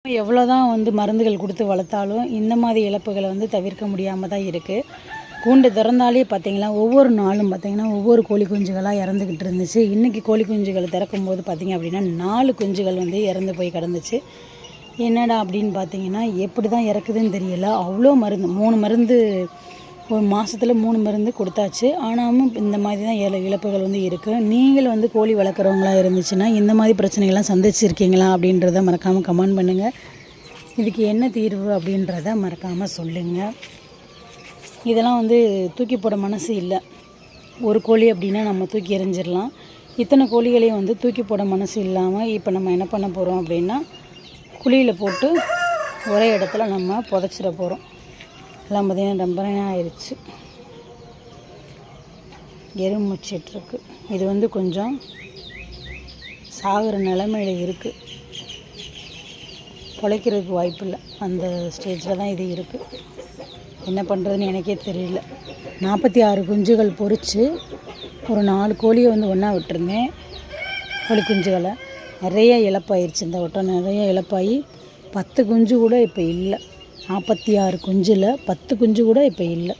எவ்வளோதான் மருந்துகள் கொடுத்து வளர்த்தாலும் இந்த மாதிரி இழப்புகளை தவிர்க்க முடியாமல் தான் இருக்குது. கூண்டு திறந்தாலே பார்த்திங்கன்னா ஒவ்வொரு நாளும் பார்த்திங்கன்னா ஒவ்வொரு கோழி குஞ்சுகளாக இறந்துக்கிட்டு இருந்துச்சு. இன்றைக்கி கோழி குஞ்சுகளை திறக்கும்போது பார்த்திங்க அப்படின்னா 4 குஞ்சுகள் இறந்து போய் கிடந்துச்சு. என்னடா அப்படின்னு பார்த்திங்கன்னா எப்படி தான் இறக்குதுன்னு தெரியல. அவ்வளோ மருந்து 3 மருந்து ஒரு மாதத்தில் 3 மருந்து கொடுத்தாச்சு. ஆனாலும் இந்த மாதிரி தான் இழப்புகள் இருக்குது. நீங்கள் கோழி வளர்க்குறவங்களா இருந்துச்சுன்னா இந்த மாதிரி பிரச்சனைகள்லாம் சந்திச்சிருக்கீங்களா அப்படின்றத மறக்காமல் கமெண்ட் பண்ணுங்கள். இதுக்கு என்ன தீர்வு அப்படின்றத மறக்காமல் சொல்லுங்கள். இதெல்லாம் தூக்கி போட மனசு இல்லை. ஒரு கோழி அப்படின்னா நம்ம தூக்கி எறிஞ்சிடலாம். இத்தனை கோழிகளையும் தூக்கி போட மனசு இல்லாமல் இப்போ நம்ம என்ன பண்ண போகிறோம் அப்படின்னா குழியில் போட்டு ஒரே இடத்துல நம்ம புதைச்சிட போகிறோம். எல்லாம் பார்த்திங்கன்னா ரொம்ப ஆயிடுச்சு, எருமுச்சிட்ருக்கு. இது கொஞ்சம் சாகிற நிலைமையில் இருக்குது, பொழைக்கிறதுக்கு வாய்ப்பு இல்லை. அந்த ஸ்டேஜில் தான் இது இருக்குது. என்ன பண்ணுறதுன்னு எனக்கே தெரியல. 46 குஞ்சுகள் பொறிச்சு ஒரு 4 கோழியை ஒன்றா விட்டுருந்தேன். கோழி குஞ்சுகளை நிறைய இழப்பாயிருச்சு. இந்த வட்டம் நிறைய இழப்பாகி 10 குஞ்சு கூட இப்போ இல்லை. 46 குஞ்சில் 10 குஞ்சு கூட இப்போ இல்லை.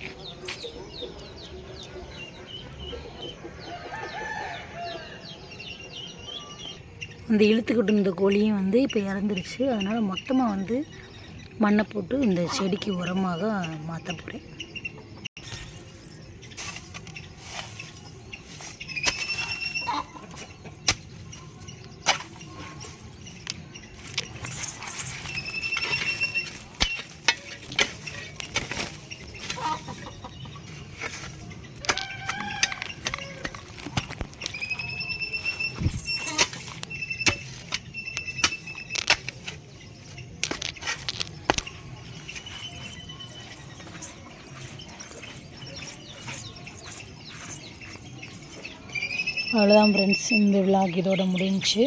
அந்த இழுத்துக்கிட்டு இருந்த கோழியும் இப்போ இறந்துருச்சு. அதனால் மொத்தமாக மண்ணை போட்டு இந்த செடிக்கு உரமாக மாற்ற போகிறேன். அவ்வளோதான் ஃப்ரெண்ட்ஸ், இந்த விலாக் இதோட முடிஞ்சு.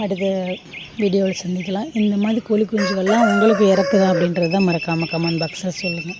அடுத்த வீடியோவில் சந்திக்கலாம். இந்த மாதிரி கோழி குஞ்சுகள்லாம் உங்களுக்கு இறக்குதா அப்படின்றத மறக்காமல் கமெண்ட் பாக்ஸில் சொல்லுங்கள்.